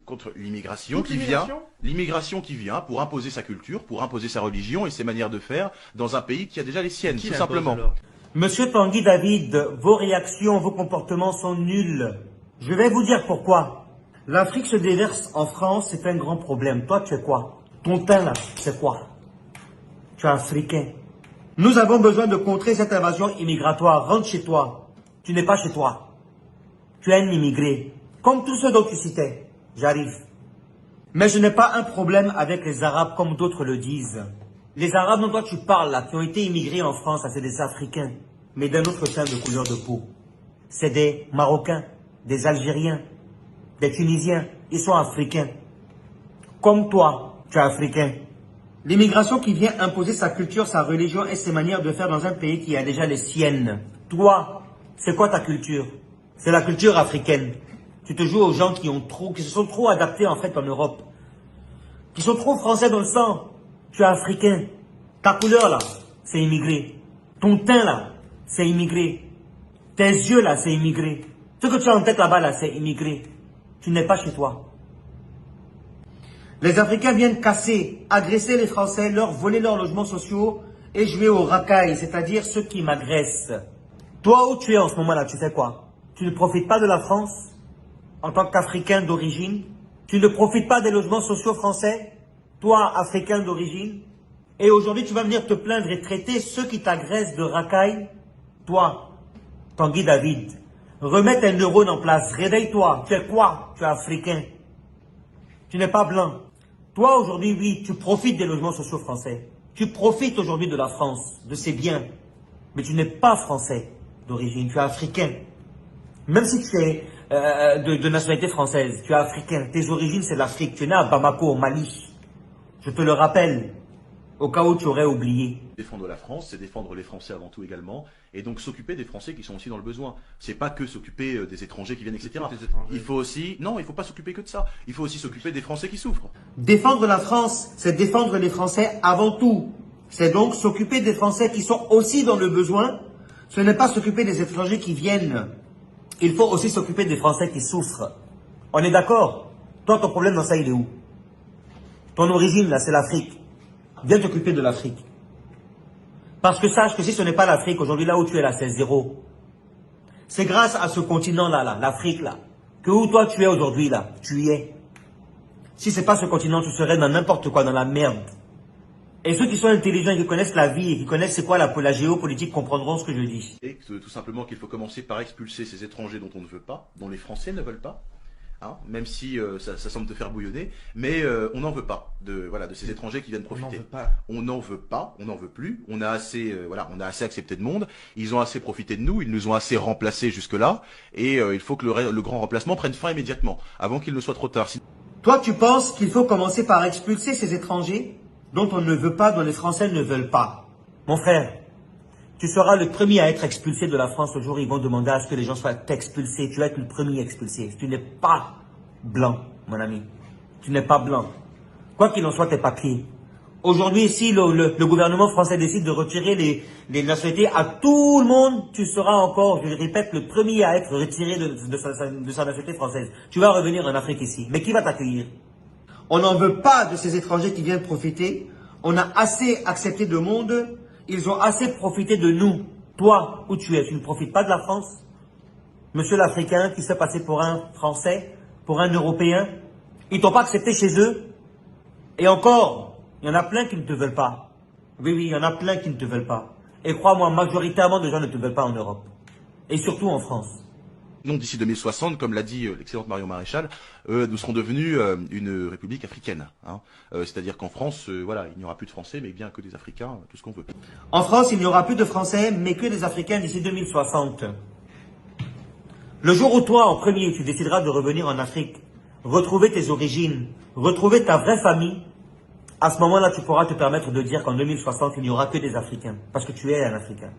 Contre l'immigration qui vient pour imposer sa culture, pour imposer sa religion et ses manières de faire dans un pays qui a déjà les siennes, tout simplement. Monsieur Tanguy David, vos réactions, vos comportements sont nuls. Je vais vous dire pourquoi. L'Afrique se déverse en France, c'est un grand problème. Toi, tu es quoi? Ton teint là, c'est quoi? Tu es africain. Nous avons besoin de contrer cette invasion immigratoire. Rentre chez toi. Tu n'es pas chez toi. Tu es un immigré. Comme tous ceux dont tu citais. J'arrive. Mais je n'ai pas un problème avec les Arabes comme d'autres le disent. Les Arabes dont toi tu parles là, qui ont été immigrés en France, c'est des Africains. Mais d'un autre teint de couleur de peau. C'est des Marocains, des Algériens, des Tunisiens. Ils sont africains. Comme toi, tu es africain. L'immigration qui vient imposer sa culture, sa religion et ses manières de faire dans un pays qui a déjà les siennes. Toi, c'est quoi ta culture? C'est la culture africaine. Tu te joues aux gens qui se sont trop adaptés en fait en Europe. Qui sont trop français dans le sang. Tu es africain. Ta couleur là, c'est immigré. Ton teint là, c'est immigré. Tes yeux là, c'est immigré. Ce que tu as en tête là-bas là, c'est immigré. Tu n'es pas chez toi. Les Africains viennent casser, agresser les Français, leur voler leurs logements sociaux et jouer aux racailles, c'est-à-dire ceux qui m'agressent. Toi où tu es en ce moment là, tu sais quoi? Tu ne profites pas de la France en tant qu'Africain d'origine. Tu ne profites pas des logements sociaux français, toi, Africain d'origine. Et aujourd'hui, tu vas venir te plaindre et traiter ceux qui t'agressent de racailles. Toi, Tanguy David, remets tes neurones en place, réveille-toi. Tu es quoi? Tu es Africain. Tu n'es pas blanc. Toi, aujourd'hui, oui, tu profites des logements sociaux français. Tu profites aujourd'hui de la France, de ses biens. Mais tu n'es pas français d'origine, tu es Africain. Même si tu es de nationalité française, tu es africain. Tes origines, c'est l'Afrique. Tu es né à Bamako, au Mali. Je te le rappelle, au cas où tu aurais oublié. Défendre la France, c'est défendre les Français avant tout également, et donc s'occuper des Français qui sont aussi dans le besoin. C'est pas que s'occuper des étrangers qui viennent, etc. Il faut aussi, non, il faut pas s'occuper que de ça. Il faut aussi s'occuper des Français qui souffrent. Défendre la France, c'est défendre les Français avant tout. C'est donc s'occuper des Français qui sont aussi dans le besoin. Ce n'est pas s'occuper des étrangers qui viennent. Il faut aussi s'occuper des Français qui souffrent. On est d'accord? Toi, ton problème dans ça, il est où? Ton origine, là, c'est l'Afrique. Viens t'occuper de l'Afrique. Parce que sache que si ce n'est pas l'Afrique, aujourd'hui, là où tu es là, c'est zéro. C'est grâce à ce continent-là, l'Afrique, là, que où toi tu es aujourd'hui, là, tu y es. Si c'est pas ce continent, tu serais dans n'importe quoi, dans la merde. Et ceux qui sont intelligents et qui connaissent la vie et qui connaissent c'est quoi la géopolitique comprendront ce que je dis. Et tout simplement qu'il faut commencer par expulser ces étrangers dont on ne veut pas, dont les Français ne veulent pas. Hein, même si ça semble te faire bouillonner, mais on n'en veut pas de ces étrangers qui viennent profiter. On n'en veut pas, on n'en veut plus. On a assez, on a assez accepté de monde. Ils ont assez profité de nous, ils nous ont assez remplacés jusque là, et il faut que le grand remplacement prenne fin immédiatement, avant qu'il ne soit trop tard. Toi, tu penses qu'il faut commencer par expulser ces étrangers dont on ne veut pas, dont les Français ne veulent pas? Mon frère, tu seras le premier à être expulsé de la France le jour où ils vont demander à ce que les gens soient expulsés. Tu vas être le premier expulsé. Tu n'es pas blanc, mon ami. Tu n'es pas blanc. Quoi qu'il en soit, tes papiers. Aujourd'hui, si le gouvernement français décide de retirer les nationalités à tout le monde, tu seras encore, je le répète, le premier à être retiré de sa nationalité française. Tu vas revenir en Afrique ici. Mais qui va t'accueillir? On n'en veut pas de ces étrangers qui viennent profiter. On a assez accepté de monde. Ils ont assez profité de nous. Toi, où tu es, tu ne profites pas de la France? Monsieur l'Africain qui s'est passé pour un Français, pour un Européen, ils t'ont pas accepté chez eux. Et encore, il y en a plein qui ne te veulent pas. Oui, il y en a plein qui ne te veulent pas. Et crois-moi, majoritairement de gens ne te veulent pas en Europe. Et surtout en France. Non, d'ici 2060, comme l'a dit l'excellente Marion Maréchal, nous serons devenus une république africaine. Hein. C'est-à-dire qu'en France, il n'y aura plus de Français, mais bien que des Africains, tout ce qu'on veut. En France, il n'y aura plus de Français, mais que des Africains d'ici 2060. Le jour où toi, en premier, tu décideras de revenir en Afrique, retrouver tes origines, retrouver ta vraie famille, à ce moment-là, tu pourras te permettre de dire qu'en 2060, il n'y aura que des Africains, parce que tu es un Africain.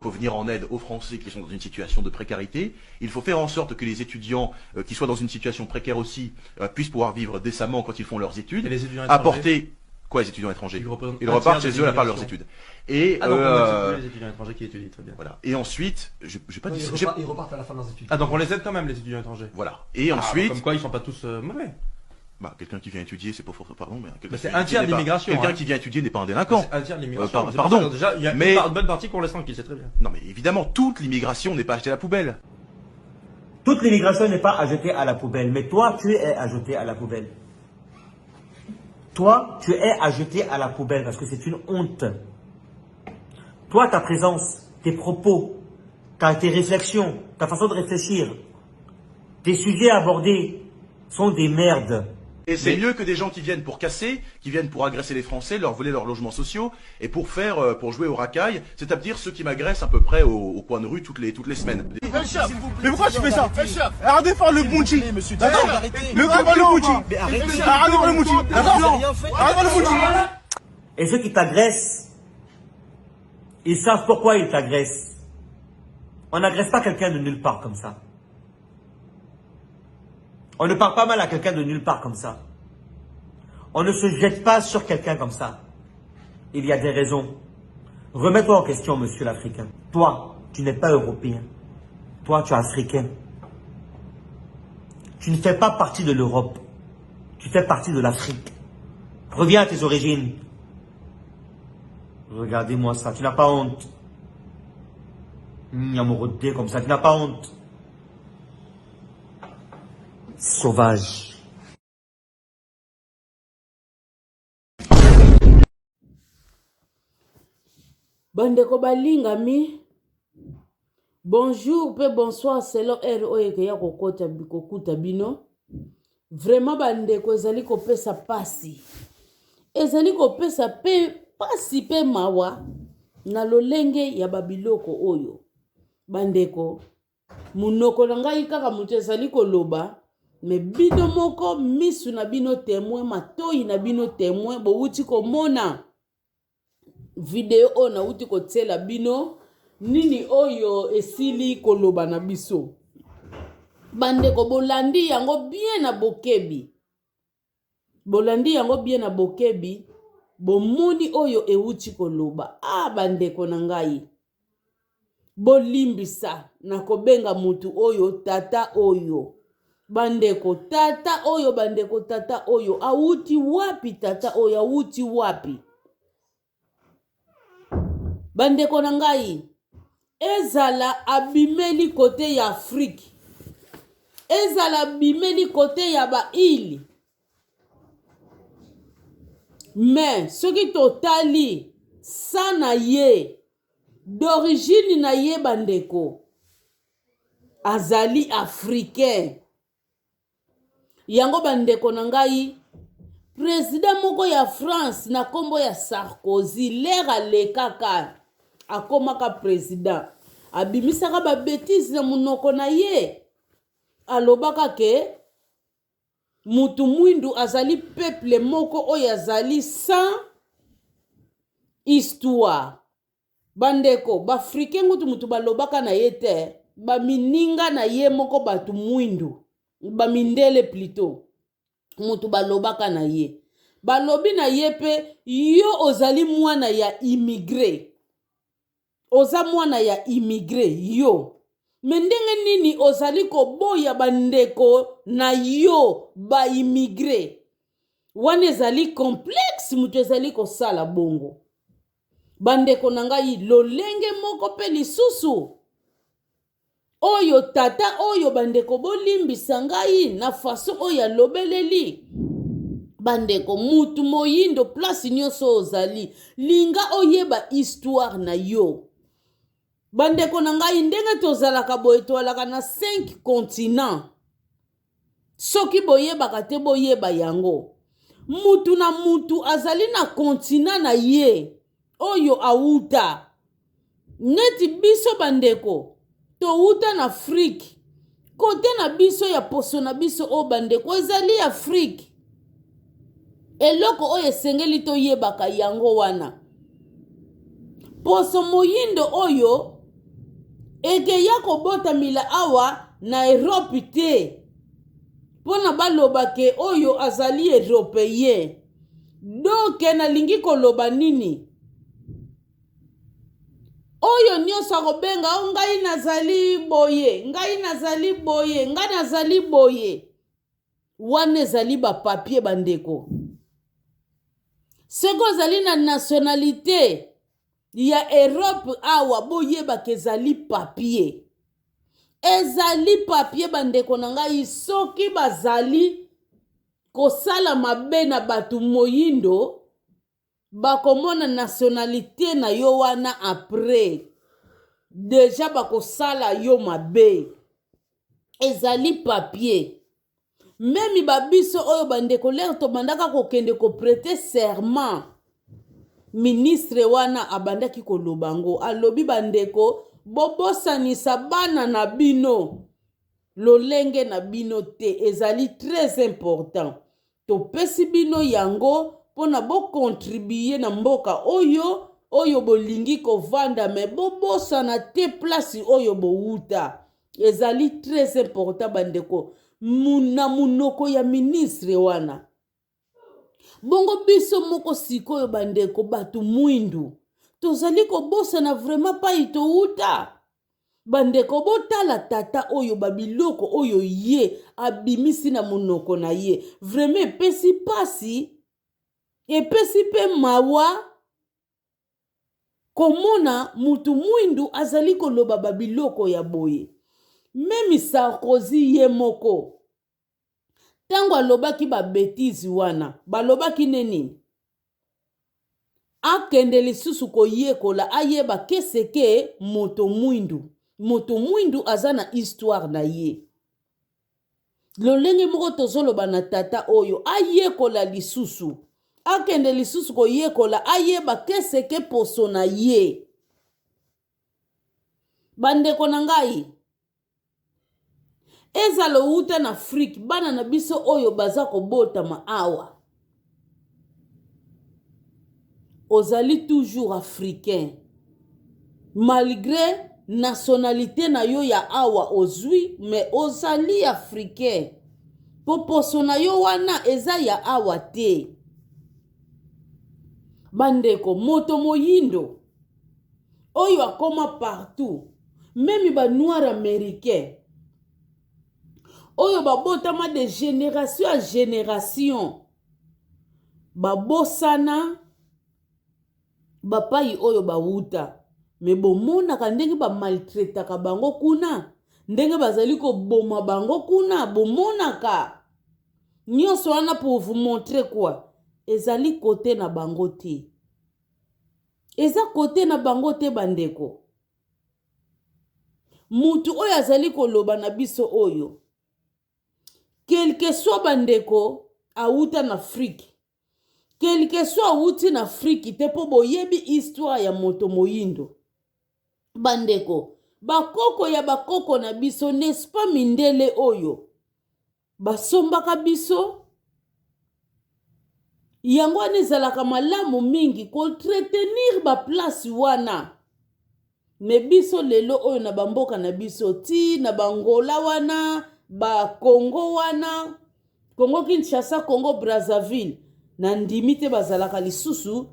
Il faut venir en aide aux Français qui sont dans une situation de précarité. Il faut faire en sorte que les étudiants qui soient dans une situation précaire aussi puissent pouvoir vivre décemment quand ils font leurs études. Et les étudiants apporter Quoi, les étudiants étrangers? Ils repartent chez eux à la part de leurs études. Et les étudiants étrangers qui étudient, très bien. Voilà. Et ensuite, j'ai pas dit ça. Ils repartent à la fin de leurs études. Ah, donc on les aide quand même, les étudiants étrangers. Voilà. Et ensuite. Comme quoi, ils sont pas tous mauvais. Bah, quelqu'un qui vient étudier, c'est pas fort, pardon, mais c'est un tiers de l'immigration. Quelqu'un qui vient étudier n'est pas un délinquant. Un tiers de l'immigration. Pardon. Déjà, il y a une bonne partie qu'on laisse tranquille, c'est très bien. Non, mais évidemment, toute l'immigration n'est pas achetée à la poubelle. Toute l'immigration n'est pas à jeter à la poubelle, mais toi, tu es à jeter à la poubelle. Toi, tu es à jeter à la poubelle parce que c'est une honte. Toi, ta présence, tes propos, tes réflexions, ta façon de réfléchir, tes sujets abordés sont des merdes. Et c'est mieux que des gens qui viennent pour casser, qui viennent pour agresser les Français, leur voler leurs logements sociaux, et pour jouer au racaille, c'est-à-dire ceux qui m'agressent à peu près au coin de rue toutes les semaines. Mais pourquoi tu fais ça? Arrêtez de faire le bounty. Le bounty. Arrêtez de faire le bounty. Arrêtez de faire le bounty. Et ceux qui t'agressent, ils savent pourquoi ils t'agressent. On n'agresse pas quelqu'un de nulle part comme ça. On ne parle pas mal à quelqu'un de nulle part comme ça. On ne se jette pas sur quelqu'un comme ça. Il y a des raisons. Remets-toi en question, monsieur l'Africain. Toi, tu n'es pas européen. Toi, tu es africain. Tu ne fais pas partie de l'Europe. Tu fais partie de l'Afrique. Reviens à tes origines. Regardez-moi ça. Tu n'as pas honte. Amoureux comme ça. Tu n'as pas honte. Sauvage. Bandeko balingami. Bonjour pe bonsoir selon ROE ya kokota bikokuta bino. Vraiment bandeko ezali kopesa pasi. Ezali kopesa pe pasi pe mawa na lolenge ya babiloko oyo. Bandeko munoko na ngai kaka mutu ezali koloba. Me bino moko misu na bino témoin matoi na bino témoin bo uti ko mona video o na uti ko tsela bino nini oyo esili koloba na biso bandeko bolandi yango bien na bokebi bolandi yango bien na bokebi bomoni oyo euti koloba bandeko na ngai bolimbisa na kobenga mutu oyo tata oyo bandeko tata oyo auti wapi tata oyo auti wapi bandeko na ngai ezala abimeli kote ya Afrique ezala abimeli kote ya baili mais soki totali sana ye d'origine na ye bandeko azali africain yango bandeko na ngai président moko ya France na kombo ya Sarkozy lera lekaka akomaka président abimisaka ba bêtise na munoko na ye alobaka ke mutu mwindu azali peuple moko oyo azali sans histoire bandeko bafricain ngutu mutu balobaka na ye te bamininga na ye moko batu mwindu bamindele plutôt mutu balobaka na ye balobi na ye pe yo ozali mwana ya immigré oza mwana ya immigré yo me ndenge nini ozali koboya bandeko na yo ba immigré wana ezali complexe mutu ezali kosala bongo bandeko na ngai lolenge moko pe lisusu oyo tata oyo bandeko bolimbisa ngai na faso oyo alobeleli bandeko mutu moyindo place nyonso ozali linga oyeba histoire na yo bandeko na ngai ndenge tozalaka boye toalaka na 5 continents soki boyebaka te boyeba yango mutu na mutu azali na continent na ye oyo auta neti biso bandeko touta na Afrique kote na biso ya poso na biso o bandeko ezali Afrique eloko oyo esengeli toyebaka yango wana poso moyindo oyo ekeya kobotamila awa na Europe te mpona baloba ke oyo azali européen do donc nalingi koloba nini oyo nyonso akobenga ngai nazali boye ngai nazali boye ngai nazali boye wana ezali bapapie bandeko soko ozali na nationalité ya Europe awa boyebaka ezali papier bandeko na ngai soki bazali kosala mabe na batu moyindo bakomona nationalité na yo wana après deja bakosala yo mabe ezali papier memi babiso oyo bandeko lere tobandaka kokende koprete serment ministre wana abandaki koloba ngo alobi bandeko bobosanisa bana na bino lolenge na bino te ezali très important topesi bino yango pona bokontribue na mboka oyo bolingi kovanda me bobosana te place oyo bouta ezali très important bandeko na munoko ya ministre wana bongo biso moko sikoyo bandeko batu mwindu tozali kobosana vraiment pa itouta bandeko botala tata oyo babiloko oyo ye abimisi na munoko na ye vraiment epesi pasi epesi pe mawa komona mutu mwindu azali koloba babiloko ya boye memi Sarkozy ye moko tango alobaki babetizi wana balobaki nini akende lisusu koyekola ayeba keseke moto mwindu aza na histoire na ye lolenge moko tozoloba na tata oyo ayekola lisusu akende lisusu koyekola ayeba keseke poso na ye bandeko na ngai ezala outa na Afrique bana na biso oyo baza kobotama awa ozali toujours africain malgré nationalité na yo ya awa ozwi mais ozali africain poposo na yo wana eza ya awa te bandeko moto moyindo oyo akoma partout même ba noir américain oyo babotama de génération à génération babosana bapai oyo bawuta me bomonaka ndenge bamaltretaka bango kuna ndenge bazali koboma bango kuna bomonaka nyonso wana pour vous montrer quoi ezali kote na bango te eza kote na bango te bandeko mutu oyo azali koloba na biso oyo quelque soit bandeko auta na Afrique quelque soit auti na Afrique te po boyebi histoire ya moto moyindo bandeko bakoko ya bakoko na biso n'est-ce pas mindele oyo basombaka biso yango wana ezalaka malamu mingi kontretenir baplace wana me biso lelo oyo na bamboka na biso ti na bangola wana ba Congo wana Congo Kinshasa Congo Brazzaville na ndimi te bazalaka lisusu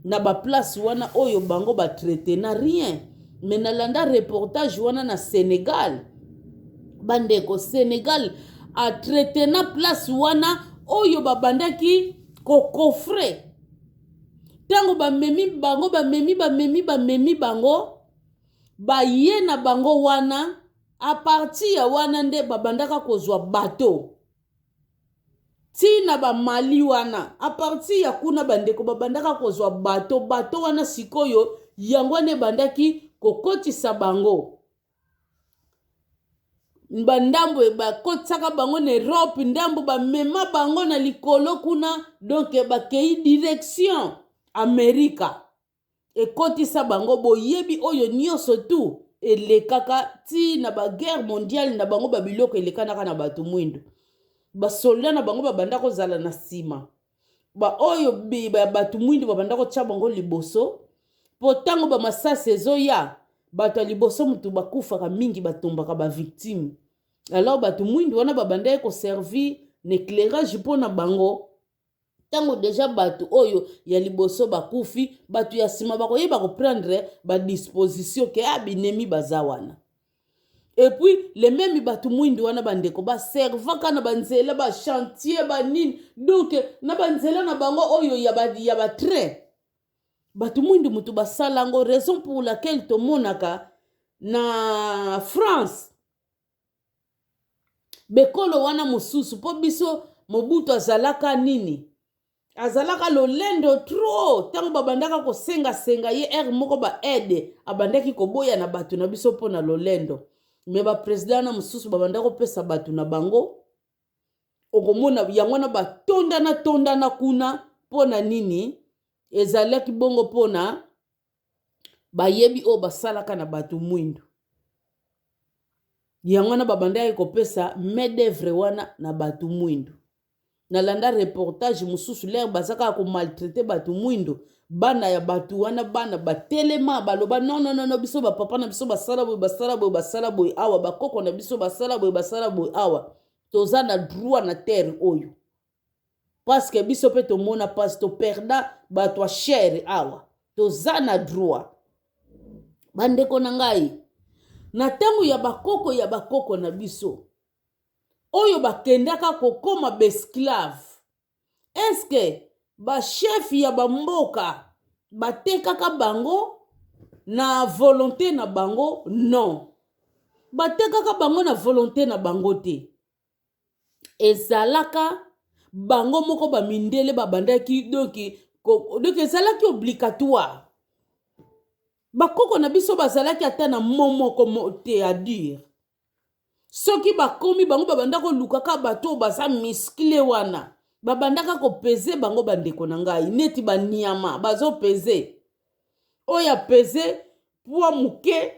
na ba place wana oyo bango ba traité na rien mais na landa reportage wana na Sénégal bandeko Sénégal a traité na place wana oyo babandaki kokofre tango bamemi bango baye na bango wana a partir ya wana nde babandaka kozwa bateau tina ba Mali wana a partir ya kuna bandeko babandaka kozwa bateau wana sikoyo yango ne bandaki kokotisa bango bandambo bakotsaka bango na Europe ndambo bamema bango na likolo kuna donc bakei direction Amerika ekotisa bango boyebi oyo nyonso tu elekaka ti na ba guerre mondiale na bango babiloko elekanaka na batu mwindu basoldat na bango babanda kozala na sima ba oyo batu mwindu babanda kotya bango liboso po tango bamasasi ezoya bato liboso mutu bakufaka mingi batombaka ba victime alors batu mwindu wana babanda koservi n'éclairage po na bango Tango déjà batu oyo ya liboso bakufi, batu ya sima bakoyeba prendre ba disposition ke abinemi bazawana. Et puis les mêmes batu mwindu wana bandeko ba servaka na banzela ba chantier ba nini. Donc na banzela na bango oyo ya ba train. Batu mwindu mutu basalango, raison pour laquelle to monaka na France bekolo wana mususu po biso Mobutu azalaka nini, azalaka lolendo trop. Tango babandaka ko senga ye moko ba aide abandaki koboya na batu na biso po na lolendo. Me ba president na mususu babandaka pesa batu na bango, okomona yango na tondana kuna po na nini, ezalaki bongo po na bayebi o basalaka na batu mwindu. Yango na babandaki kopesa main d'œuvre wana na batu mwindu. Nalanda reportage mususu l'air bazaka ko maltraiter batu mwindu, bana ya batu wana bana batelema baloba non biso ba papa na biso basala boy awa bakoko na biso basala boy awa. Toza na droit na terre oyo, parce que biso pe to mona pas to perda batu cher awa, toza na droit. Bandeko na ngai, na tangu ya bakoko na biso oyo bakendaka kokoma besclave, est-ce que ba chef ya bamboka batekaka bango na volonté na bango? Non, batekaka bango na volonté na bango te. Ezalaka bango moko bamindele babandaki, donc ezalaki obligatoire. Bakoko na biso bazalaki ata na momoko te à dire. Soki bakomi bango babandako lukaka bato baza miskle wana, babandaka ko peze bango bandeko na ngai neti baniama bazo peze. Oya peze poa muke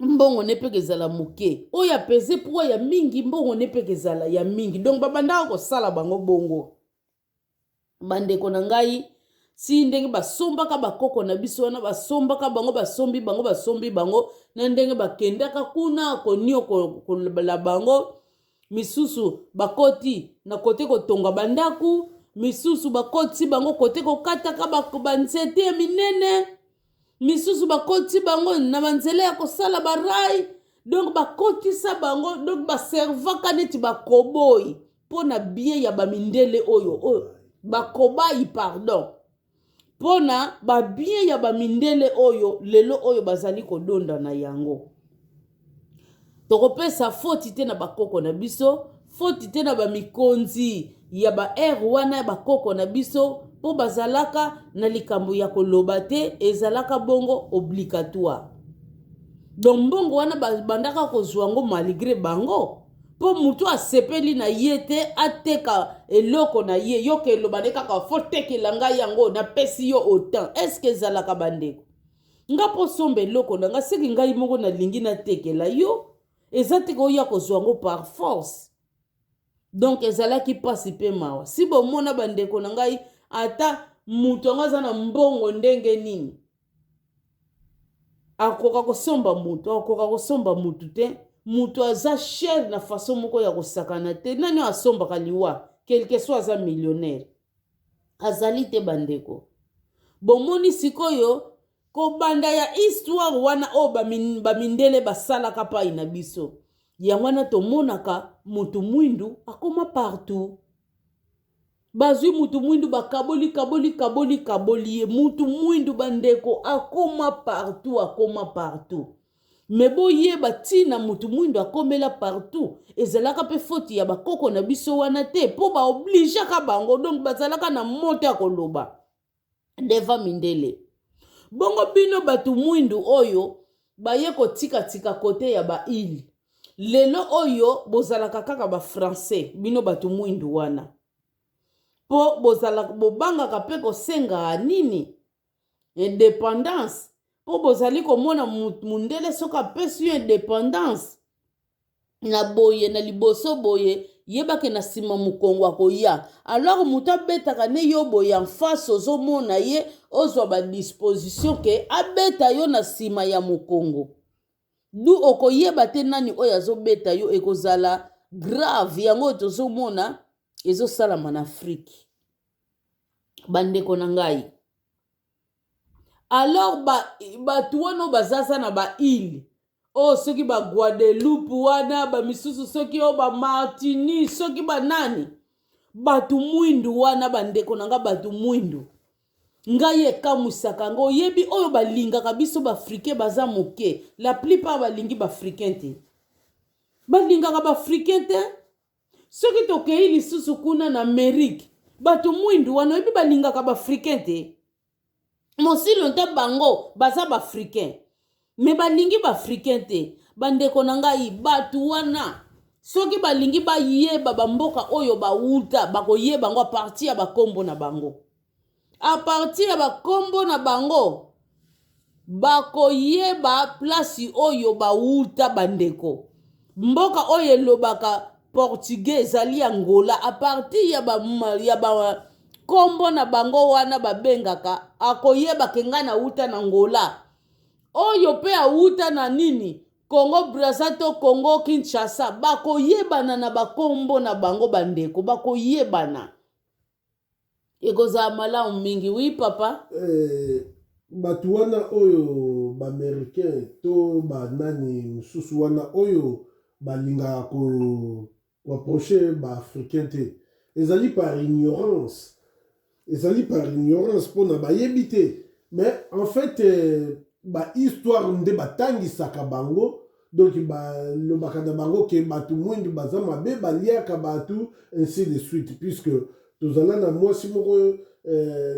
mbongo nepekezala muke, oya peze poa ya mingi mbongo nepekezala ya mingi. Donc babandaka ko sala bango bongo. Bandeko na ngai, si ndenge basombaka bakoko na biso wana basombaka bango, basombi bango na ndenge bakendaka kuna konio la bango, misusu bakoti na kote kotonga bandaku, misusu bakoti bango kote kokataka banzete ya minene, misusu bakoti bango na banzele ya kosala barai. Donc bakoti sa bango, donc baservaka neti bakoboyi pona bien ya bamindele oyo bakobayi pardon, pona ba bien ya bamindele oyo lelo oyo bazali kodonda na yango. Tokopesa foti te na bakoko na biso, foti te na bamikonzi ya ba wana ya bakoko na biso, po bazalaka na likambo ya koloba te, ezalaka bongo obligatoire. Donc mbongo wana bandaka kozwa ngo malgré bango, po mutu asepeli na ye te ateka eloko na ye, yoke elobane kaka fotekela ngai yango na pesi yo autant. Est-ce que ezalaka bandeko? Nga po sombe eloko na nga seki ngai moko na lingi na tekela yo, ezateka oya kozwa ngo par force. Donc ezalaki pasi pe mawa. Si bomona bandeko na ngai ata mutu ngaza na mbongo ndenge nini, akoka kosomba mutu te. Mutu aza cher na façon moko ya kosakana te. Nani asomba kaliwa, quelque soit aza millionnaire. Azali te bandeko. Bomoni sikoyo, ko banda ya histoire wana o bamindele basala kapa ina biso. Ya wana to monaka mutu mwindu akoma partout. Bazui mutu mwindu kaboli ye. Mutu mwindu bandeko akoma partout. Mebo ye batina mutu mwindu akomela partout. Ezalaka pe foti ya bakoko na biso wana te, po ba oblige ka bango, donc bazalaka na moto akoloba deva mindele. Bongo bino batu mwindu oyo baye kotika kote ya ba île. Lelo oyo bozalaka kaka ba français, bino batu mwindu wana. Po bozalaka bobanga kape kosenga nini? Indépendance. Po bozali komona mundele soka pesi indépendance na boye na liboso boye yebake na sima mukongo akoya. Alors muta betaka ne yo boye en face ozo mona ye ozwa ba disposition ke abeta yo na sima ya mukongo. Du okoyeba te nani oyo azobeta yo ekozala grave yango tozo mona ezo sala en Afrique. bandeko na ngai. Alors batu wana bazaza na ba île o soki ba Guadeloupe wana ba misusu soki o ba Martinique soki ba nani batu mwindu wana bandeko na nga batu mwindu ngai ekamusaka ngo yebi oyo balingaka biso baafrikain baza moke la plupart balingi baafrikain te balingaka baafrikain te soki tokei lisusu kuna na Amerike batu mwindu wana yebi balingaka baafrikain te mosi lonta bango baza baafrikain me balingi baafrikain te bandeko na ngai batu wana soki balingi bayeba bamboka oyo bauta bakoyeba ngo a partir ya bakombo na bango a partir ya bakombo na bango bakoyeba place oyo bauta bandeko mboka oyo elobaka portugais ezali Angola a partir ya kombo na bango wana babengaka akoyeba kenga na uta na Angola oyo pe auta na nini Congo Brazza to Congo Kinshasa bakoyebana na bakombo na bango bandeko bakoyebana ekozala malamu mingi. Oui papa batu wana oyo ba-américain to banani mususu wana oyo balingaka koapproche ba-africain te ezali par ignorance mpona bayebi te mais en fait histoire nde batangisaka bango donc balobaka na bango ke batu mwindu baza mabe baliaka batu ainsi de suite puisque tozala na mwasi moko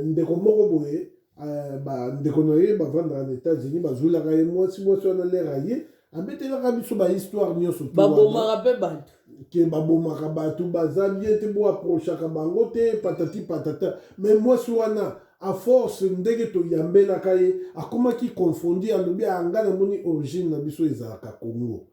ndeko moko boye ndeko na ye bavandaka na États-Unis bazwilaka ye mwasi wana lera ye abetelaka biso bahistoire nyonso babomaka mpe batu ke babomaka batu baza bien te boaprochaka bango te patati patata mais mwasi wana a force ndenge toyambelaka ye akomaki confondi alobi anga namoni origine na biso ezalaka Congo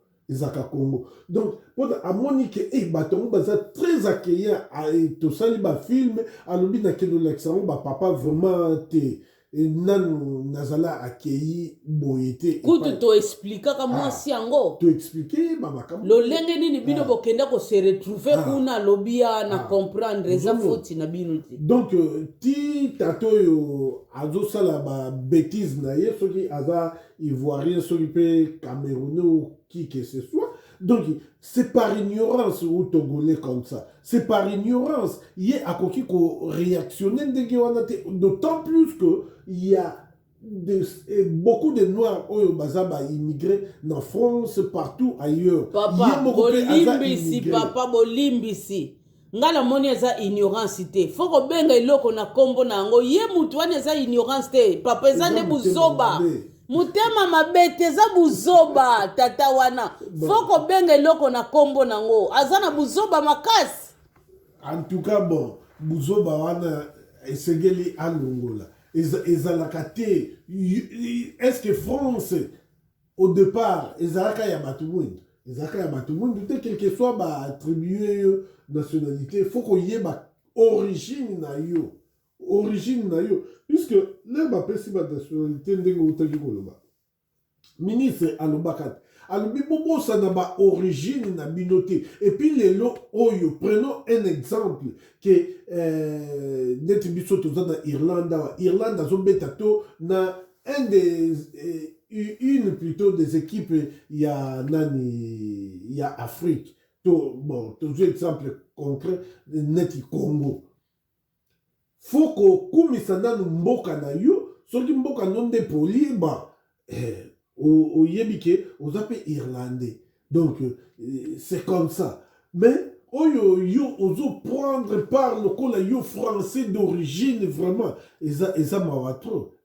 donc mpona amoni ke bato yango baza très accueillant tosali bafilme alobi nakende olakisa yango bapapa vraiment te nanu nazala accueilli boye te kutu toexplikaka mwasi yango toexplike bamakambo lolenge nini bino bokenda kose retrouve kuna alobi na comprendre eza foti na bino te donc ti tato oyo azosala babétise na ye soki aza ivoirien soki mpe camerounais ou qui que ce soit. Donc, c'est par ignorance ou togolais comme ça. C'est par ignorance. Il y a réactionné d'autant plus qu'il y a beaucoup de Noirs qui ont immigré en France, partout ailleurs. Papa, bolimbisi, papa, bolimbisi. Ngala moni eza ignorance te. Foko benga iloko na kombo na ngo. Ye mutu wane eza ignorance te. Papa eza ne buzoba. Mutema mabete za buzoba tata wana foko benge loko na kombo nango azana buzoba makasi. En tout cas bon buzoba wana esengeli alongola ezalaka te. Est-ce que France au départ ezalaka ya batu mwindu te quel que soit ba attribuer nationalité foko yeba origine na yo puisque les bapesi ba nationalité ndenge utaki koloba ministre alobaka alobi bobosa na ba origine na binoté et puis lelo oyo prenons un exemple que neti biso toza na Irlande azobeta to na une plutôt des équipes ya Afrique to bon toujours exemple concret neti Congo. Foko kumisa nanu mboka na yo soki mboka nonde poli oyebike ozape irlandais donc c'est comme ça mais oyo yo ozo prendre par lokola yo français d'origine vraiment eza mawa trop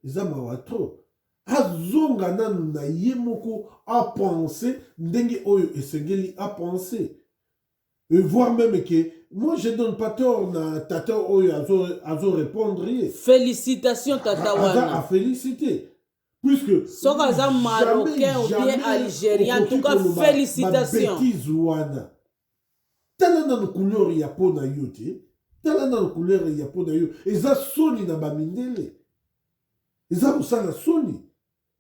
azonga nanu na ye moko a penser ndenge oyo esengeli a penser et voire même que moi je donne pas tort na tata oyo azo répondre. Félicitations tata wana. À féliciter. Puisque soka aza marocain ou bien algérien en tout cas félicitations. Bêtise wana. Tala na couleur ya po na yo te. Tala na couleur ya po na yo. Eza soni na bamindele. Eza musala soni.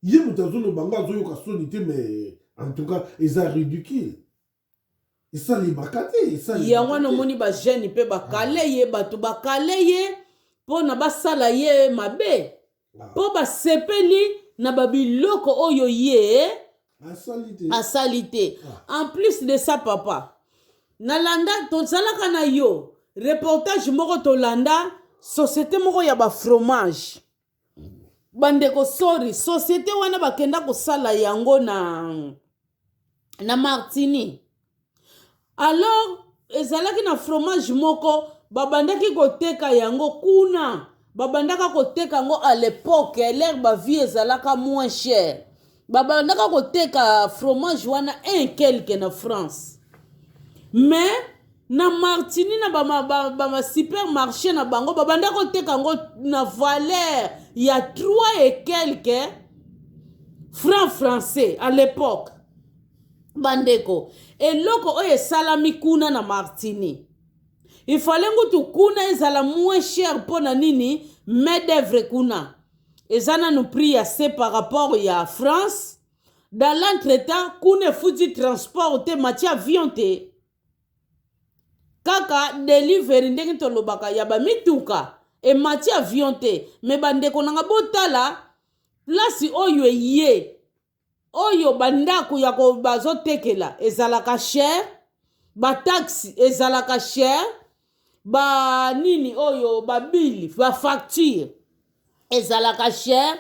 Ye mutazolo banga azo yoka soni te mais en tout cas eza ridicule. yango nomoni bajene mpe bakale ye bato bakale ye po na basala ye mabe po basepeli na babiloko oyo ye asali te. En plus de ça papa nalanda tozalaka na yo reportage moko tolanda société moko ya ba fromage bandeko sorry société wana bakenda kosala yango na Martini. Alors ezalaki na fromage moko babandaki koteka yango kuna babandaka koteka yango à l'époque l'air ba vie ezalaka moins cher babandaka koteka fromage wana un quelque na France mais na Martini na ba supermarché na bango babandaka koteka yango na valeur ya 3 et quelques francs français à l'époque bandeko eloko oyo esalami kuna na Martini il fallait ngutu kuna ezala moins cher pona nini main d'œuvre kuna ezana no prix assez par rapport ya France dans l'entretemps kuna futi transport te mati avion te kaka delivery ndenge tolobaka ya ba mituka e mati avion te me bandeko nanga botala place oyo ye oyo bandako ya ko bazotekela ezalaka cher ba taxi ezalaka cher ba nini oyo ba bili ba facture ezalaka cher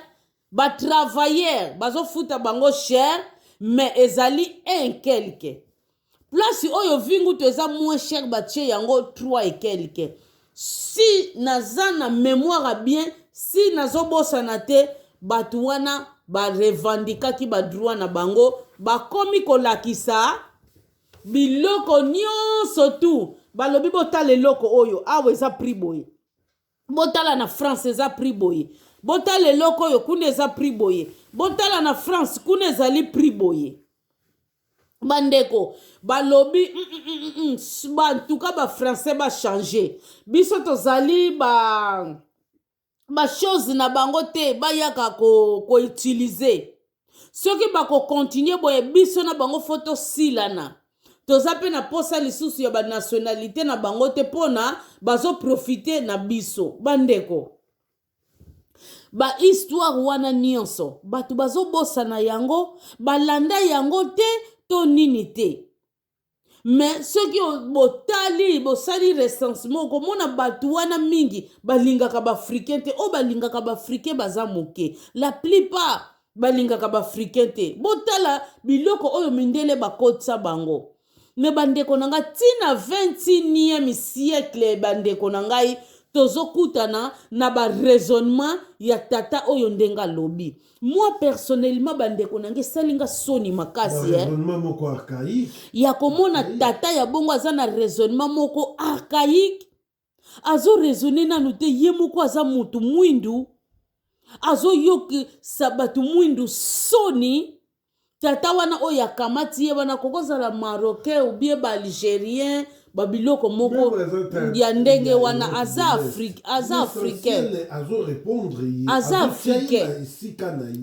ba travailleur bazofuta bango cher mais ezali un quelque place oyo vingu to eza moins cher batie yango 3 et quelque. Si naza na mémoire bien si nazobosana te batu wana ba revendikaki ba droit na bango bakomi kolakisa biloko nyonso tu balobi botala eloko oyo awa eza prix boye botala na France eza prix boye botala eloko oyo kuna eza prix boye botala na France kuna ezali prix boye bandeko balobi en tout cas ba français ba changer biso tozali ba chose na bango te bayaka ko utiliser soki bako continuer boye biso na bango photo silana toza pe na posa lisusu ya ba nationalité na bango te pona bazo profiter na biso bandeko ba histoire wana nyonso batu bazo bosa na yango balanda yango te to nini te mais soki botali bosali recensement komona batu wana mingi balingaka ba africain te o balingaka ba africain baza moke la plupart balingaka ba africain te botala biloko oyo mindele bakotsa bango me bandeko nanga tina 21e siècle bandeko nangai tozokutana na ba raisonnement ya tata oyo ndenga lobi. Moi personnellement bandeko nange salinga soni makasi raisonnement moko archaïque ya komona tata ya bongo aza na raisonnement moko archaïque azo raisonner nanu te ye moko aza mutu mwindu azo yoki sabatu mwindu soni tata wana oyo akamati ye wana kokozala marocain ou bien ba algérien babiloko moko ya ndenge wana aza africain aza africain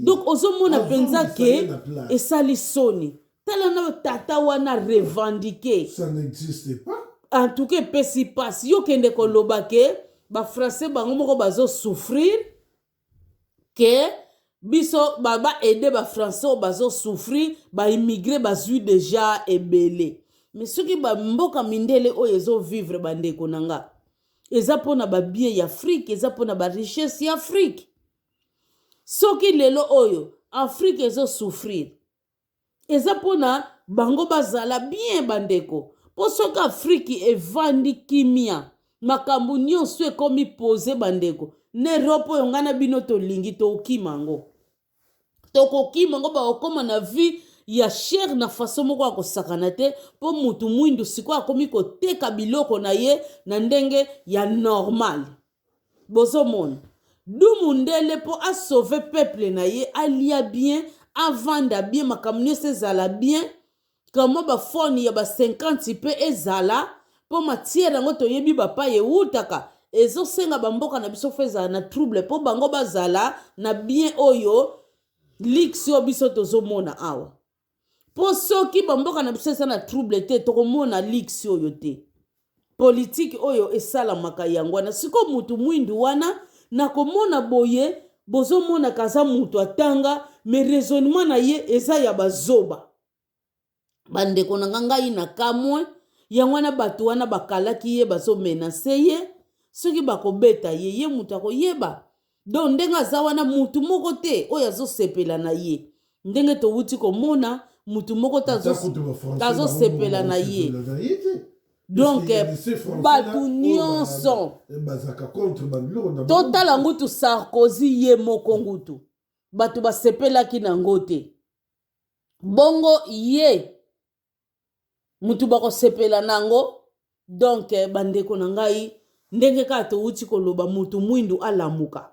donc ozomona penza ke esali soni tala na tata wana revendiquer ça n'existe pas en tout cas pesi passe yo kende koloba ke ba français bango moko bazo souffrir que biso baba aider ba français bazo souffrir ba immigré bazui déjà ebele mais soki ba mboka mindele oyo ezo vivre bandeko nanga eza pona ba bien ya Afrique eza pona ba richesse ya Afrique soki lelo oyo Afrique ezo souffrir eza pona bango bazala bien bandeko po soki Afrique evandi kimia makambo nyonso ekomi pose bandeko na Europe oyo ngana bino tolingi tokimango tokokimango ba okoma na vie ya cher na façon moko akosakana te po mutu mwindu siko akomi koteka biloko na ye na ndenge ya normal bozomona dumu ndele po a sauver peuple na ye alia bien avanda bien makambo ezala bien kama ba foni ya ba 50 pe ezala po matière yango toyebi bapa ye utaka ezo senga bamboka na biso feza na trouble po bango bazala na bien oyo lixio biso tozomona awa po soki bamboka na biso eza na trouble te tokomona lixio oyo te politique oyo esalamaka yango wana siko mutu mwindu wana nakomona boye bozomona kaza mutu atanga me raisonnement na ye eza ya bazoba bandeko na ngai na kamwe yango wana bato wana bakalaki ye bazomenase ye soki bakobeta ye mutu akoyeba donc ndenge aza wana mutu moko te oyo azosepela na ye ndenge towuti komona mutu moko te azosepela na ye donc bato nyonso totala ngutu Sarkozy ye moko ngutu bato basepelaki nango te bongo ye mutu bakosepela nango donc bandeko na ngai ndenge kaka towuti koloba mutu mwindu alamuka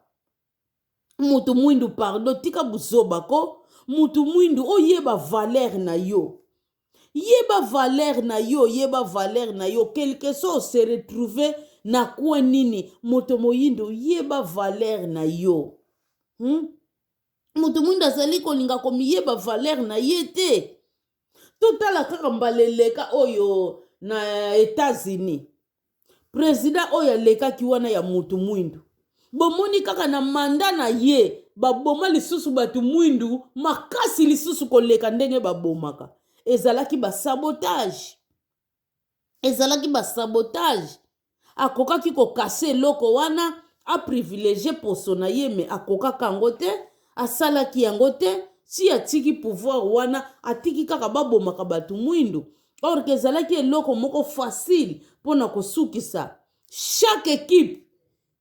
mutu mwindu pardon tika buzoba ko mutu mwindu oyeba valeur na yo yeba valeur na yo yeba valeur na yo quelque chose se retrouver na kwa nini moto moyindo yeba valeur na yo mutu mwindu azali kolinga komiyeba valeur na ye te totala kaka mbaleleka oyo na États-Unis président oyo alekaki wana ya mutu mwindu bomoni kaka na manda na ye baboma lisusu batu mwindu makasi lisusu koleka ndenge babomaka ezalaki basabotage akokaki kokase eloko wana aprivilege poso na ye me akokaka yango te asalaki yango te si atiki pouvoir wana atiki kaka babomaka batu mwindu or ezalaki eloko moko facile mpona kosukisa chaque équipe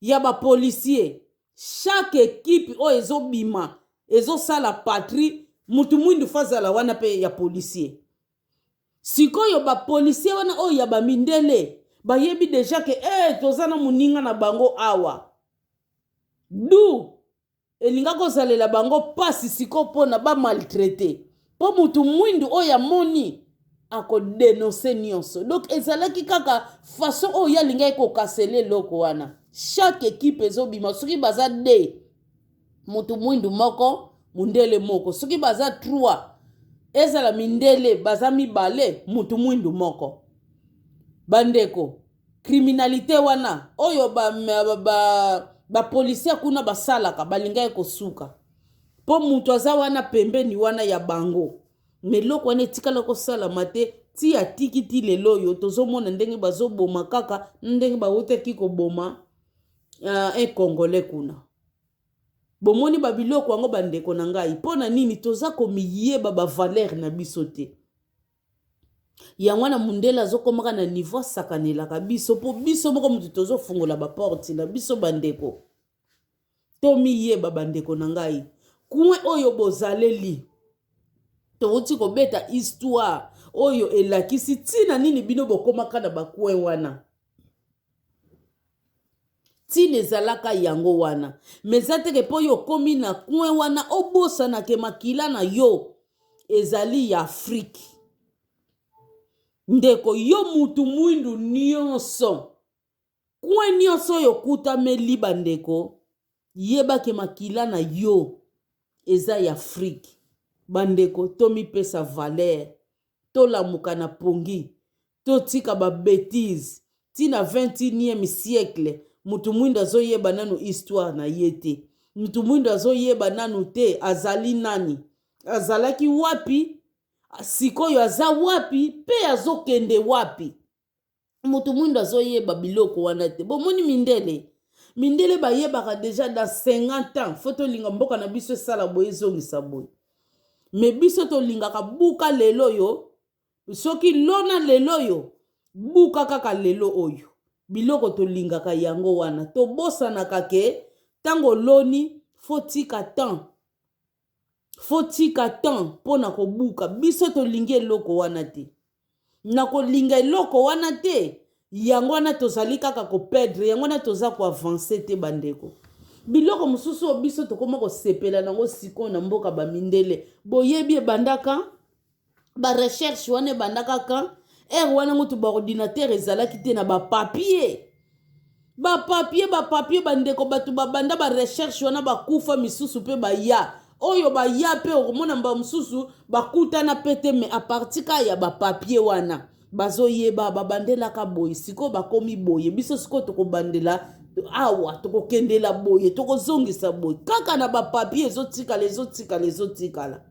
ya bapolisier chaque équipe oyo ezobima ezosala patrie mutu mwindu fazala wana pe ya policier sikoyo bapolisier wana oyo ya bamindele bayebi deja ke toza na moninga na bango awa du elinga kozalela bango pasi siko mpona bamaltraite mpo mutu mwindu oyo amoni akodenonse nyonso donc ezalaki kaka façon oyo alinga ekokasele eloko wana chaque équipe ezobima soki baza de mutu mwindu moko mundele moko soki baza 3 ezala mindele baza mibale mutu mwindu moko bandeko criminalité wana oyo bapolisier kuna basalaka balinga ekosuka po mutu aza wana pembeni wana ya bango meloko wana etikala kosalama te ti atiki ti lelo oyo tozomona ndenge bazoboma kaka ndenge bawutaki koboma un congolais kuna bomoni babiloko yango bandeko na ngai mpona nini toza komiyeba bavaleur na biso te yango wana mundele azokomaka na niveau asakanelaka biso mpo biso moko mutu tozofungola baporte na biso bandeko tomiyeba bandeko na ngai kue oyo bozaleli towuti kobeta histoire oyo elakisi ntina nini bino bokomaka na bakue wana ntina ezalaka yango wana meza teke mpo yo okomi na kue wana obosanake makila na yo ezali ya Afrique ndeko yo mutu mwindu nyonso kue nyonso oyo okutameli bandeko yebake makila na yo eza ya Afrique bandeko tomipesa valeur tolamuka na pongi totika babétise tina 21e siècle mutu mwindu azoyeba nanu histoire na ye te mutu mwindu azoyeba nanu te azali nani azalaki wapi sikoyo aza wapi pe azokende wapi mutu mwindu azoyeba biloko wana te bomoni mindele bayebaka deja dans 50 ans fo tolinga mboka na biso esala boye ezongisa boye me biso tolingaka buka lelo yo soki lona lelo yo buka kaka lelo oyo biloko tolingaka yango wana tobosanaka ke tango loni fotika temps mpona kobuka biso tolingi eloko wana te na kolinga eloko wana te yango wana tozali kaka kopedre yango wana toza koavanse te bandeko biloko mosusu o biso tokoma kosepela nango sikoyo na mboka bamindele boyebi ebandaka barecherche wana ebandaka ka wana ngutu baordinateur ezalaki te na bapapier bandeko bato babanda barecherche wana bakufa misusu mpe baya oyo baya mpe okomona mba mosusu bakutana pe te me apartika ya bapapier wana bazoyeba babandelaka boye siko bakomi boye biso siko tokobandela awa tokokendela boye tokozongisa boye kaka na bapapie ezotikala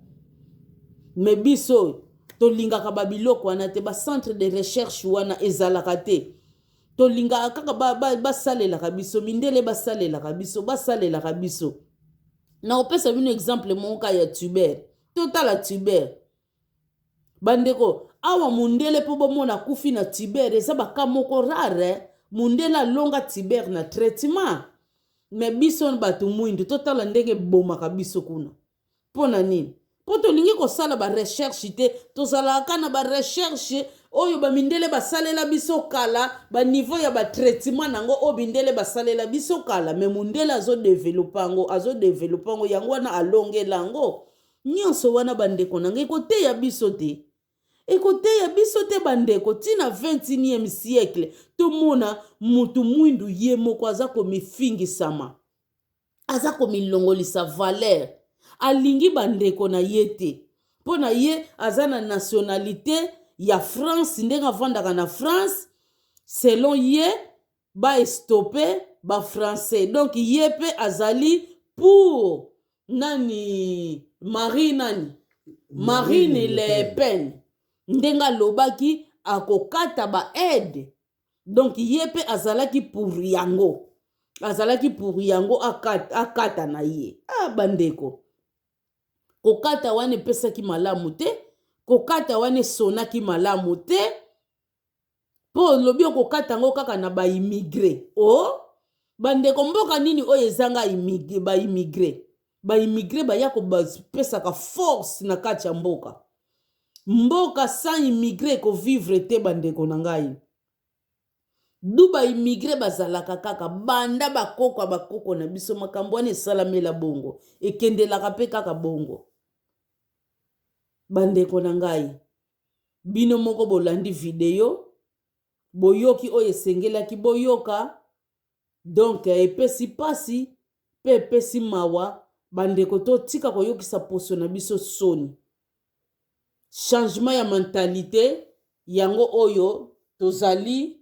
me biso tolingaka babiloko wana te bacentre de recherche wana ezalaka te tolingaka kaka basalelaka biso mindele basalelaka biso na opesa bino exemple moka ya tuber totala tuber bandeko awa mundele po bomona kufi na tuber eza baka moko rare mundele alonga tuber na traitement me biso bato mwindu totala ndenge bomaka biso kuna mpona nini po tolingi kosala barecherche te tozalaka na barecherche oyo bamindele basalela biso kala baniveau ya batraitement nango oyo bindele basalela biso kala me mundele azodevelopa yango yango wana alongela yango nyonso wana bandeko nango ekoteya biso te bandeko tina 21e siècle tomona mutu mwindu ye moko aza komifingisama aza komilongolisa valeur alingi bandeko na ye te mpo na ye aza na nationalité ya France ndenge avandaka na France selon ye baestope bafrançais donc ye pe azali pour nani Marine Le Pen ndenge alobaki akokata baede donc ye pe azalaki pour yango akata na ye bandeko kokata wane pesaki malamu te kokata wane sonaki malamu te po lobi okokata ngo kaka na baimmigré bandeko mboka nini oyo ezanga baimmigré baya kopesaka force na kati ya mboka sans immigré kovivre te bandeko na ngai du baimmigré bazalaka kaka banda bakoko na biso makambo wana esalamela bongo ekendelaka pe kaka bongo bandeko na ngai bino moko bolandi video boyoki oyo esengelaki boyoka donc epesi pasi pe epesi mawa bandeko totika koyokisa poso na biso soni changement ya mentalité yango oyo tozali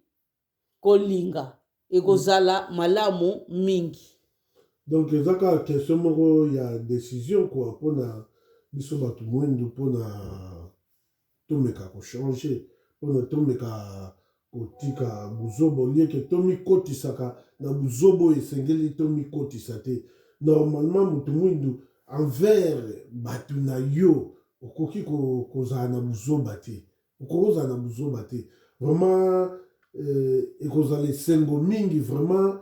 kolinga ekozala malamu mingi donc ezaka question moko ya décision quoi pona biso bato mwindu mpona tomeka kochange mpona tomeka kotika buzobo lieke tomikotisaka na buzobo esengeli tomikotisa te normalement moto mwindu envers bato na yo okoki kozala na buzoba te vraiment ekozala esengo mingi vraiment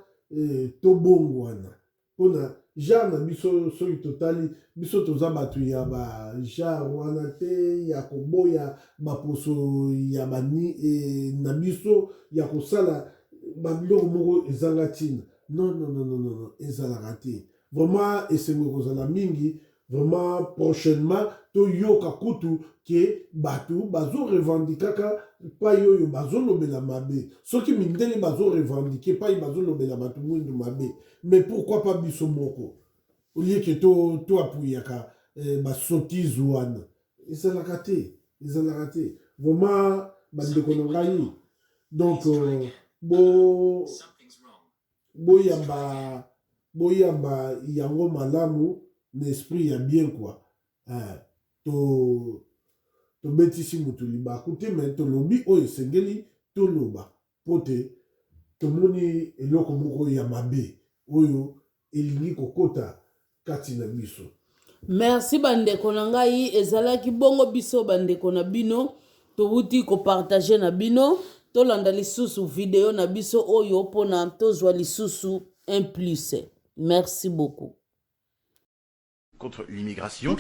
tobongwana mpona genre na biso soki totali biso toza bato ya bagenre wana te ya koboya baposo ya na biso ya kosala babiloko moko ezanga ntina non ezalaka te vraiment esengo ekozala mingi vraiment prochainement toyoka kutu ke bato bazorevendikaka pai oyo bazolobela mabe soki mindele bazorevendike pai bazolobela bato mwindu mabe mais pourquoi pas biso moko olie ke toapuyaka basotise wana ezalaka te vraiment bandeko na ngai donc boyamba yango malamu na esprit ya bien quoi tobetisi moto libaku te me tolobi oyo esengeli toloba po te tomoni eloko moko ya mabe oyo elingi kokota kati na biso. Merci bandeko na ngai ezalaki bongo biso bandeko na bino towuti kopartage na bino tolanda lisusu video na biso oyo pona tozwa lisusu 1+. Merci beaucoup. Contre l'immigration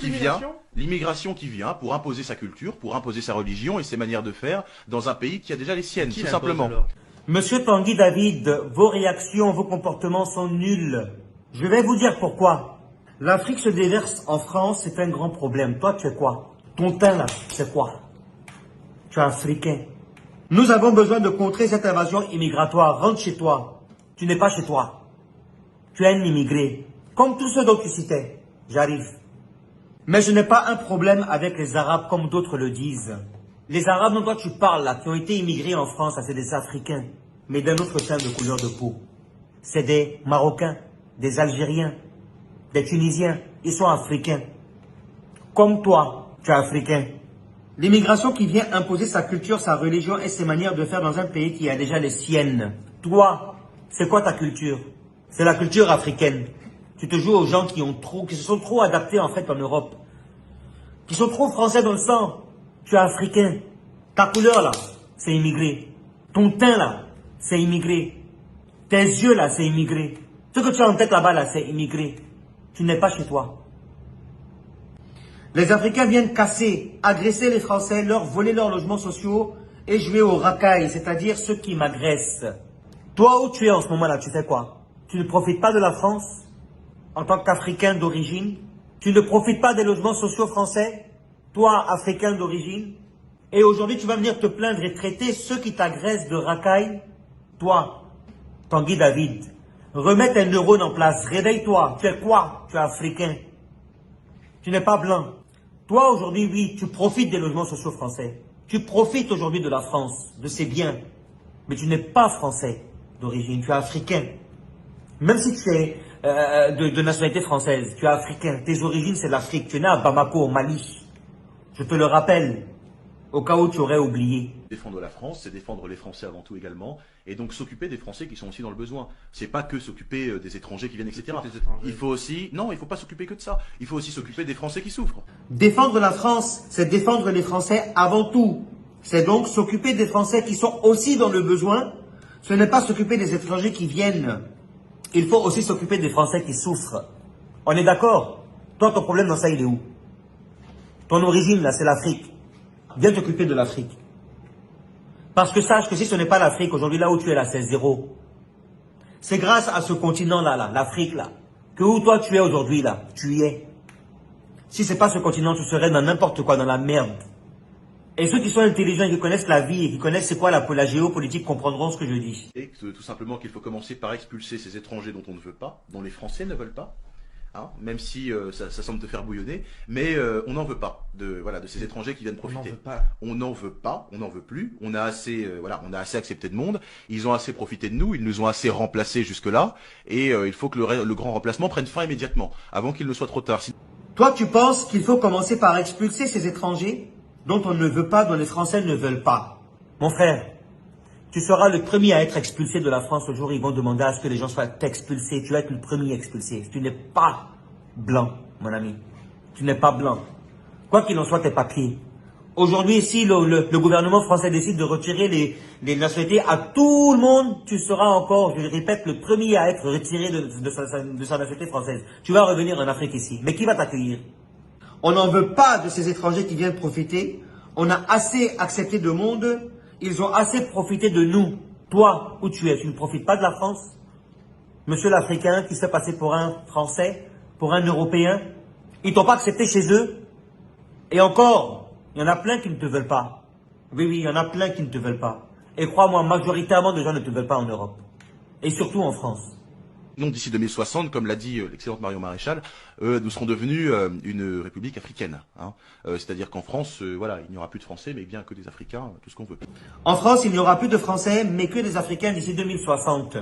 qui vient pour imposer sa culture, pour imposer sa religion et ses manières de faire dans un pays qui a déjà les siennes, tout simplement. Monsieur Tanguy David, vos réactions, vos comportements sont nuls. Je vais vous dire pourquoi. L'Afrique se déverse en France, c'est un grand problème. Toi, tu es quoi? Ton teint là, c'est quoi? Tu es africain. Nous avons besoin de contrer cette invasion immigratoire. Rentre chez toi. Tu n'es pas chez toi. Tu es un immigré. Comme tous ceux dont tu citais. J'arrive. Mais je n'ai pas un problème avec les Arabes comme d'autres le disent. Les Arabes dont toi tu parles là, qui ont été immigrés en France, c'est des Africains, mais d'un autre teint de couleur de peau. C'est des Marocains, des Algériens, des Tunisiens. Ils sont africains. Comme toi, tu es africain. L'immigration qui vient imposer sa culture, sa religion et ses manières de faire dans un pays qui a déjà les siennes. Toi, c'est quoi ta culture? C'est la culture africaine. Tu te joues aux gens qui se sont trop adaptés en fait en Europe. Qui sont trop français dans le sang. Tu es africain. Ta couleur là, c'est immigré. Ton teint là, c'est immigré. Tes yeux là, c'est immigré. Ce que tu as en tête là-bas là, c'est immigré. Tu n'es pas chez toi. Les Africains viennent casser, agresser les Français, leur voler leurs logements sociaux et jouer aux racailles, c'est-à-dire ceux qui m'agressent. Toi où tu es en ce moment-là, tu fais quoi? Tu ne profites pas de la France en tant qu'Africain d'origine? Tu ne profites pas des logements sociaux français? Toi, Africain d'origine? Et aujourd'hui, tu vas venir te plaindre et traiter ceux qui t'agressent de racailles? Toi, Tanguy David, remets tes neurones en place, réveille-toi. Tu es quoi? Tu es africain. Tu n'es pas blanc. Toi, aujourd'hui, oui, tu profites des logements sociaux français. Tu profites aujourd'hui de la France, de ses biens. Mais tu n'es pas français d'origine, tu es africain. Même si tu es de nationalité française, tu es africain. Tes origines, c'est l'Afrique. Tu es né à Bamako, au Mali. Je te le rappelle, au cas où tu aurais oublié. Défendre la France, c'est défendre les Français avant tout également, et donc s'occuper des Français qui sont aussi dans le besoin. C'est pas que s'occuper des étrangers qui viennent, etc. Il faut aussi, non, il faut pas s'occuper que de ça. Il faut aussi s'occuper des Français qui souffrent. Défendre la France, c'est défendre les Français avant tout. C'est donc s'occuper des Français qui sont aussi dans le besoin. Ce n'est pas s'occuper des étrangers qui viennent. Il faut aussi s'occuper des Français qui souffrent. On est d'accord? Toi, ton problème dans ça, il est où? Ton origine, là, c'est l'Afrique. Viens t'occuper de l'Afrique. Parce que sache que si ce n'est pas l'Afrique, aujourd'hui, là où tu es là, c'est zéro. C'est grâce à ce continent-là, l'Afrique, là, que où toi tu es aujourd'hui, là, tu y es. Si c'est pas ce continent, tu serais dans n'importe quoi, dans la merde. Et ceux qui sont intelligents et qui connaissent la vie et qui connaissent c'est quoi la géopolitique comprendront ce que je dis. Et tout simplement qu'il faut commencer par expulser ces étrangers dont on ne veut pas, dont les Français ne veulent pas. Hein, même si ça semble te faire bouillonner, mais on n'en veut pas de ces étrangers qui viennent profiter. On n'en veut pas, on n'en veut plus. On a assez, on a assez accepté de monde. Ils ont assez profité de nous, ils nous ont assez remplacés jusque là, et il faut que le grand remplacement prenne fin immédiatement, avant qu'il ne soit trop tard. Toi, tu penses qu'il faut commencer par expulser ces étrangers dont on ne veut pas, dont les Français ne veulent pas? Mon frère, tu seras le premier à être expulsé de la France le jour où ils vont demander à ce que les gens soient expulsés. Tu vas être le premier expulsé. Tu n'es pas blanc, mon ami. Tu n'es pas blanc. Quoi qu'il en soit, tes papiers. Aujourd'hui, si le gouvernement français décide de retirer les nationalités à tout le monde, tu seras encore, je le répète, le premier à être retiré de sa nationalité française. Tu vas revenir en Afrique ici. Mais qui va t'accueillir? On n'en veut pas de ces étrangers qui viennent profiter. On a assez accepté de monde. Ils ont assez profité de nous. Toi, où tu es, tu ne profites pas de la France? Monsieur l'Africain qui se fait passer pour un Français, pour un Européen, ils t'ont pas accepté chez eux. Et encore, il y en a plein qui ne te veulent pas. Oui, il y en a plein qui ne te veulent pas. Et crois-moi, majoritairement de gens ne te veulent pas en Europe. Et surtout en France. Non, d'ici 2060, comme l'a dit l'excellente Marion Maréchal, nous serons devenus une république africaine. Hein. C'est-à-dire qu'en France, il n'y aura plus de Français, mais bien que des Africains, tout ce qu'on veut. En France, il n'y aura plus de Français, mais que des Africains d'ici 2060.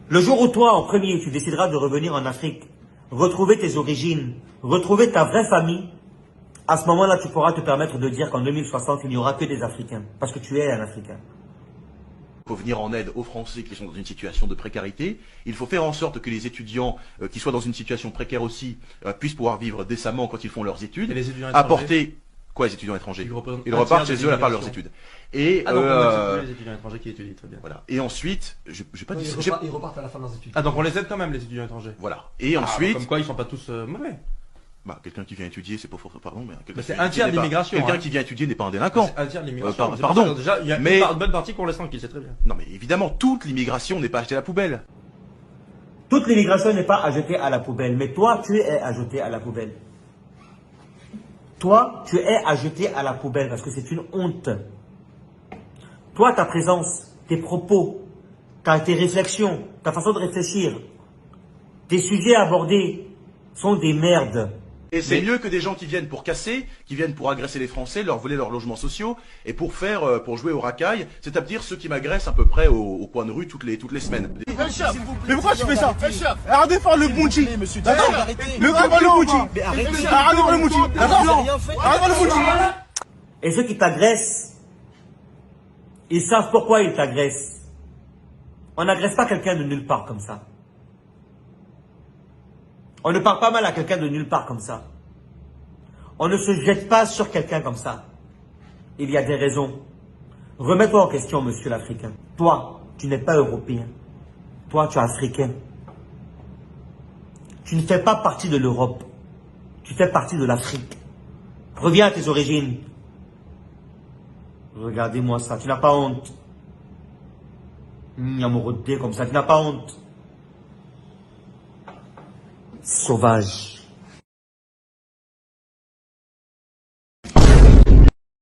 Le jour où toi, en premier, tu décideras de revenir en Afrique, retrouver tes origines, retrouver ta vraie famille, à ce moment-là, tu pourras te permettre de dire qu'en 2060, il n'y aura que des Africains, parce que tu es un Africain. Il faut venir en aide aux Français qui sont dans une situation de précarité. Il faut faire en sorte que les étudiants qui soient dans une situation précaire aussi puissent pouvoir vivre décemment quand ils font leurs études. Et les étudiants apporter quoi, les étudiants étrangers? Ils repartent chez eux à la part de leurs études. Et donc les étudiants étrangers qui étudient très bien. Voilà. Et ensuite, je pas dit. Ils repartent à la fin de leurs études. Ah donc on les aide quand même les étudiants étrangers. Voilà. Et ensuite. Comme quoi ils sont pas tous mauvais. Bah, quelqu'un qui vient étudier, c'est pas fort, pardon, mais c'est un tiers de l'immigration. Quelqu'un qui vient étudier n'est pas un délinquant. Un tiers de l'immigration. Pardon. Déjà, il y a une bonne partie qu'on laisse tranquille, c'est très bien. Non, mais évidemment, toute l'immigration n'est pas achetée à la poubelle. Toute l'immigration n'est pas à jeter à la poubelle, mais toi, tu es à jeter à la poubelle. Toi, tu es à jeter à la poubelle parce que c'est une honte. Toi, ta présence, tes propos, tes réflexions, ta façon de réfléchir, tes sujets abordés sont des merdes. Et c'est mieux que des gens qui viennent pour casser, qui viennent pour agresser les Français, leur voler leurs logements sociaux, et pour jouer au racaille, c'est-à-dire ceux qui m'agressent à peu près au coin de rue toutes les semaines. Mais pourquoi tu fais ça? Arrêtez de faire le bounty. D'accord? Arrêtez de faire le bounty. Arrêtez de faire le bounty. D'accord? Arrêtez de faire le bounty. Et ceux qui t'agressent, ils savent pourquoi ils t'agressent. On n'agresse pas quelqu'un de nulle part comme ça. On ne parle pas mal à quelqu'un de nulle part comme ça. On ne se jette pas sur quelqu'un comme ça. Il y a des raisons. Remets-toi en question, monsieur l'Africain. Toi, tu n'es pas européen. Toi, tu es africain. Tu ne fais pas partie de l'Europe. Tu fais partie de l'Afrique. Reviens à tes origines. Regardez-moi ça. Tu n'as pas honte. Amoureux comme ça. Tu n'as pas honte. Sauvage.